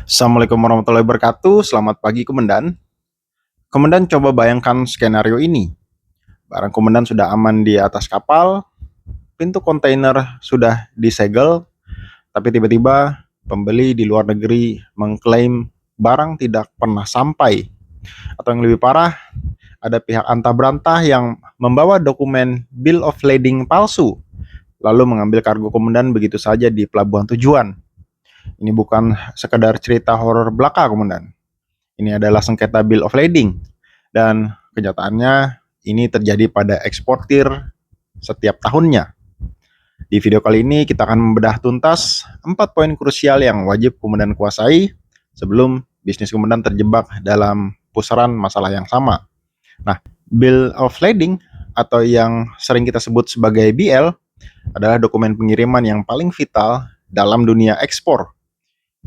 Assalamualaikum warahmatullahi wabarakatuh. Selamat pagi, Komandan. Komandan coba bayangkan skenario ini. Barang Komandan sudah aman di atas kapal, pintu kontainer sudah disegel, tapi tiba-tiba pembeli di luar negeri mengklaim barang tidak pernah sampai. Atau yang lebih parah, ada pihak antah berantah yang membawa dokumen bill of lading palsu, lalu mengambil kargo Komandan begitu saja di pelabuhan tujuan. Ini bukan sekedar cerita horor belaka, Komandan. Ini adalah sengketa bill of lading. Dan kenyataannya ini terjadi pada eksportir setiap tahunnya. Di video kali ini kita akan membedah tuntas 4 poin krusial yang wajib Komandan kuasai sebelum bisnis Komandan terjebak dalam pusaran masalah yang sama. Nah, bill of lading atau yang sering kita sebut sebagai BL adalah dokumen pengiriman yang paling vital dalam dunia ekspor.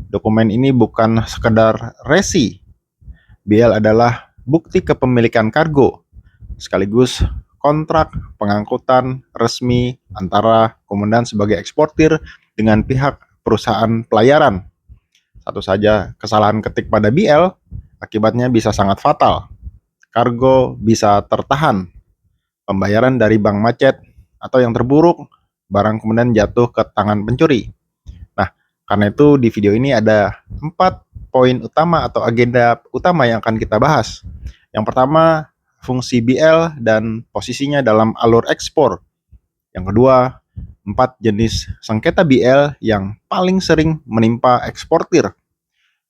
Dokumen ini bukan sekedar resi. BL adalah bukti kepemilikan kargo, sekaligus kontrak pengangkutan resmi antara Komandan sebagai eksportir dengan pihak perusahaan pelayaran. Satu saja kesalahan ketik pada BL, akibatnya bisa sangat fatal. Kargo bisa tertahan, pembayaran dari bank macet, atau yang terburuk, barang kemudian jatuh ke tangan pencuri. Nah, karena itu di video ini ada 4 poin utama atau agenda utama yang akan kita bahas. Yang pertama, fungsi BL dan posisinya dalam alur ekspor. Yang kedua, 4 jenis sengketa BL yang paling sering menimpa eksportir.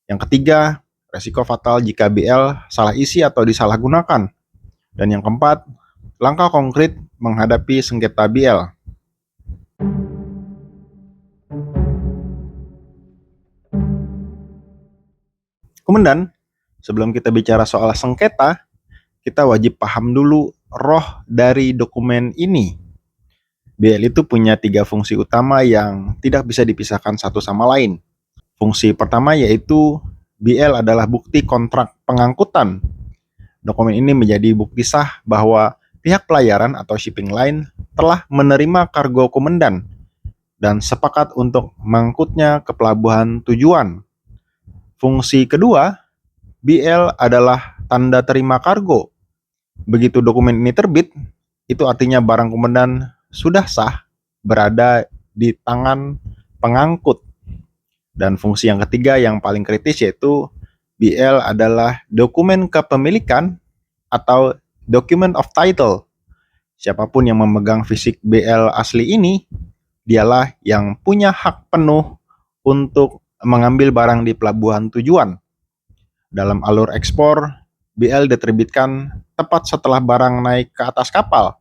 Yang ketiga, resiko fatal jika BL salah isi atau disalahgunakan. Dan yang keempat, langkah konkret menghadapi sengketa BL. Komandan, sebelum kita bicara soal sengketa, kita wajib paham dulu roh dari dokumen ini. BL itu punya 3 fungsi utama yang tidak bisa dipisahkan satu sama lain. Fungsi pertama yaitu BL adalah bukti kontrak pengangkutan. Dokumen ini menjadi bukti sah bahwa pihak pelayaran atau shipping line telah menerima kargo Komandan dan sepakat untuk mengangkutnya ke pelabuhan tujuan. Fungsi kedua, BL adalah tanda terima kargo. Begitu dokumen ini terbit, itu artinya barang Komandan sudah sah berada di tangan pengangkut. Dan fungsi yang ketiga yang paling kritis yaitu BL adalah dokumen kepemilikan atau document of title. Siapapun yang memegang fisik BL asli ini, dialah yang punya hak penuh untuk mengambil barang di pelabuhan tujuan. Dalam alur ekspor, BL diterbitkan tepat setelah barang naik ke atas kapal.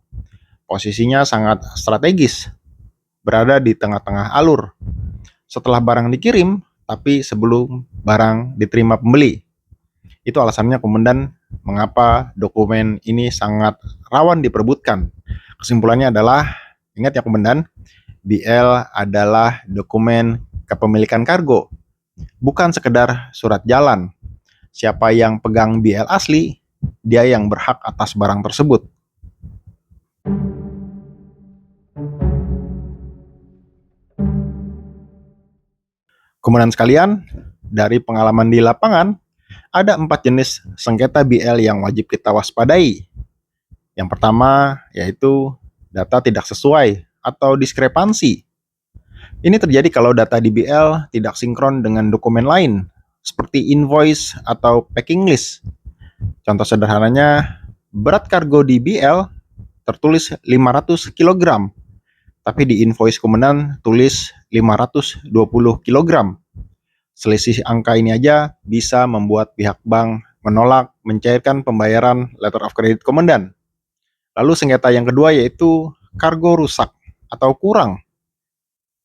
Posisinya sangat strategis, berada di tengah-tengah alur. Setelah barang dikirim, tapi sebelum barang diterima pembeli. Itu alasannya Komandan mengapa dokumen ini sangat rawan diperebutkan. Kesimpulannya adalah, ingat ya Komandan, BL adalah dokumen kepemilikan kargo, bukan sekedar surat jalan. Siapa yang pegang BL asli, dia yang berhak atas barang tersebut. Komandan sekalian, dari pengalaman di lapangan, ada 4 jenis sengketa BL yang wajib kita waspadai. Yang pertama yaitu data tidak sesuai atau diskrepansi. Ini terjadi kalau data di BL tidak sinkron dengan dokumen lain, seperti invoice atau packing list. Contoh sederhananya, berat kargo di BL tertulis 500 kg, tapi di invoice Komandan tulis 520 kg. Selisih angka ini aja bisa membuat pihak bank menolak mencairkan pembayaran letter of credit Komandan. Lalu sengketa yang kedua yaitu kargo rusak atau kurang.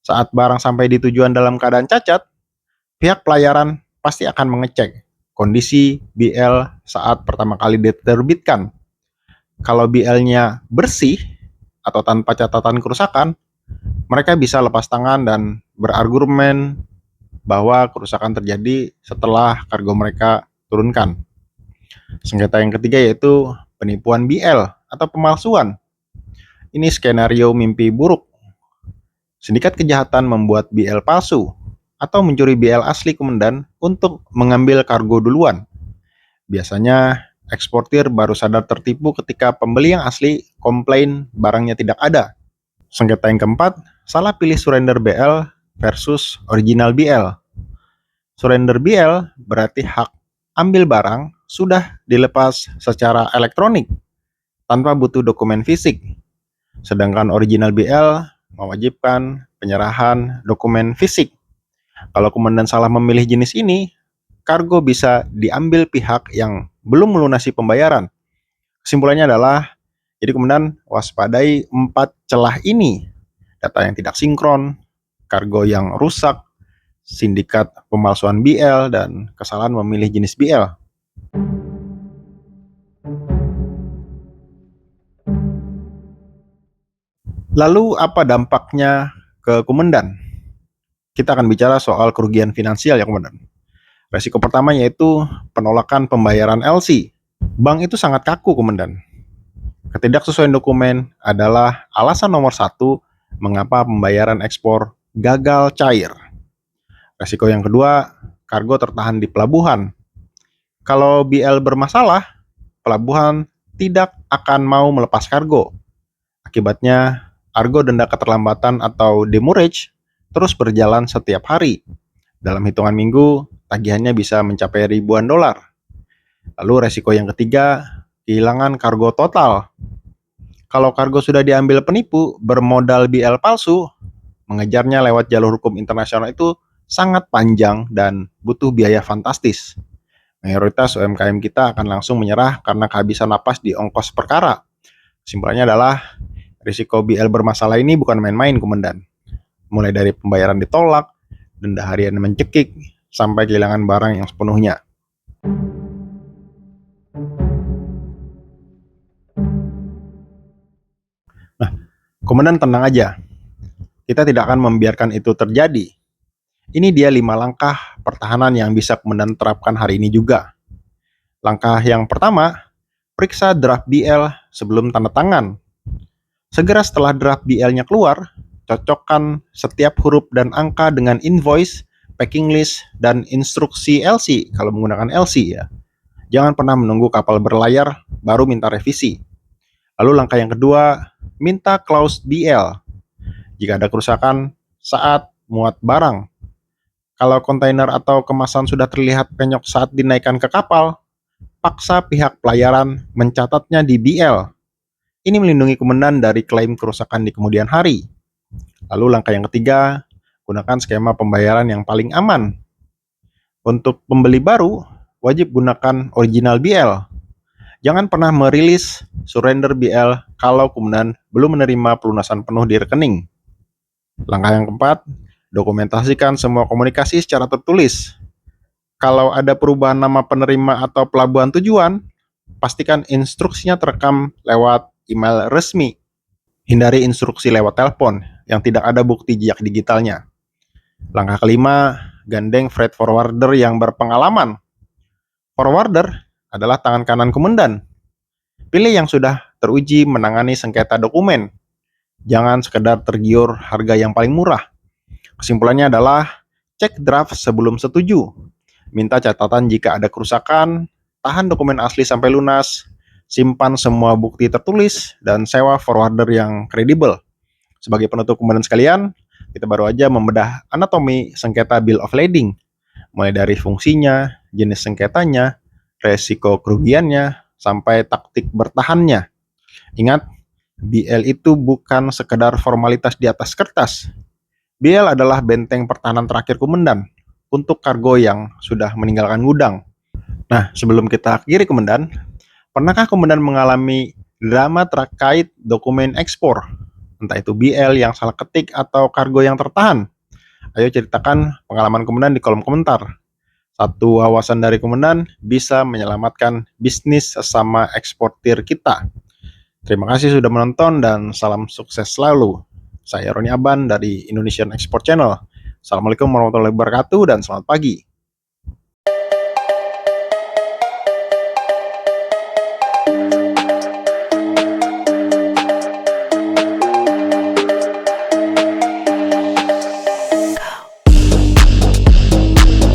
Saat barang sampai di tujuan dalam keadaan cacat, pihak pelayaran pasti akan mengecek kondisi BL saat pertama kali diterbitkan. Kalau BL-nya bersih atau tanpa catatan kerusakan, mereka bisa lepas tangan dan berargumen bahwa kerusakan terjadi setelah kargo mereka turunkan. Sengketa yang ketiga yaitu penipuan BL atau pemalsuan. Ini skenario mimpi buruk. Sindikat kejahatan membuat BL palsu atau mencuri BL asli komandan untuk mengambil kargo duluan. Biasanya eksportir baru sadar tertipu ketika pembeli yang asli komplain barangnya tidak ada. Sengketa yang keempat, salah pilih surrender BL versus original BL. Surrender BL berarti hak ambil barang sudah dilepas secara elektronik tanpa butuh dokumen fisik. Sedangkan original BL mewajibkan penyerahan dokumen fisik. Kalau komandan salah memilih jenis ini, kargo bisa diambil pihak yang belum melunasi pembayaran. Kesimpulannya adalah, jadi komandan waspadai 4 celah ini: data yang tidak sinkron, kargo yang rusak, sindikat pemalsuan BL, dan kesalahan memilih jenis BL. Lalu apa dampaknya ke komandan? Kita akan bicara soal kerugian finansial ya komandan. Resiko pertama yaitu penolakan pembayaran LC. Bank itu sangat kaku komandan. Ketidaksesuaian dokumen adalah alasan nomor 1 mengapa pembayaran ekspor gagal cair. Resiko yang kedua, kargo tertahan di pelabuhan. Kalau BL bermasalah, pelabuhan tidak akan mau melepas kargo. Akibatnya, argo denda keterlambatan atau demurrage terus berjalan setiap hari. Dalam hitungan minggu, tagihannya bisa mencapai ribuan dolar. Lalu resiko yang ketiga, kehilangan kargo total. Kalau kargo sudah diambil penipu bermodal BL palsu, mengejarnya lewat jalur hukum internasional itu sangat panjang dan butuh biaya fantastis. Mayoritas UMKM kita akan langsung menyerah karena kehabisan napas di ongkos perkara. Kesimpulannya adalah, risiko BL bermasalah ini bukan main-main komandan. Mulai dari pembayaran ditolak, denda harian mencekik, sampai kehilangan barang yang sepenuhnya. Nah, komandan tenang aja. Kita tidak akan membiarkan itu terjadi. Ini dia 5 langkah pertahanan yang bisa komandan terapkan hari ini juga. Langkah yang pertama, periksa draft BL sebelum tanda tangan. Segera setelah draft BL-nya keluar, cocokkan setiap huruf dan angka dengan invoice, packing list, dan instruksi LC kalau menggunakan LC ya. Jangan pernah menunggu kapal berlayar baru minta revisi. Lalu langkah yang kedua, minta clause BL jika ada kerusakan saat muat barang. Kalau kontainer atau kemasan sudah terlihat penyok saat dinaikkan ke kapal, paksa pihak pelayaran mencatatnya di BL. Ini melindungi komandan dari klaim kerusakan di kemudian hari. Lalu langkah yang ketiga, gunakan skema pembayaran yang paling aman. Untuk pembeli baru, wajib gunakan original BL. Jangan pernah merilis surrender BL kalau komandan belum menerima pelunasan penuh di rekening. Langkah yang keempat, dokumentasikan semua komunikasi secara tertulis. Kalau ada perubahan nama penerima atau pelabuhan tujuan, pastikan instruksinya terekam lewat email resmi. Hindari instruksi lewat telepon yang tidak ada bukti jejak digitalnya. Langkah kelima, gandeng freight forwarder yang berpengalaman. Forwarder adalah tangan kanan komandan. Pilih yang sudah teruji menangani sengketa dokumen. Jangan sekedar tergiur harga yang paling murah. Kesimpulannya adalah, cek draft sebelum setuju. Minta catatan jika ada kerusakan, tahan dokumen asli sampai lunas, simpan semua bukti tertulis, dan sewa forwarder yang kredibel. Sebagai penutup komandan sekalian, kita baru aja membedah anatomi sengketa bill of lading, mulai dari fungsinya, jenis sengketanya, resiko kerugiannya, sampai taktik bertahannya. Ingat, BL itu bukan sekedar formalitas di atas kertas. BL adalah benteng pertahanan terakhir komandan untuk kargo yang sudah meninggalkan gudang. Nah, sebelum kita akhiri komandan, pernahkah komandan mengalami drama terkait dokumen ekspor? Entah itu BL yang salah ketik atau kargo yang tertahan? Ayo ceritakan pengalaman komandan di kolom komentar. Satu wawasan dari komandan bisa menyelamatkan bisnis sesama eksportir kita. Terima kasih sudah menonton dan salam sukses selalu. Saya Roni Aban dari Indonesian Export Channel. Assalamualaikum warahmatullahi wabarakatuh dan selamat pagi.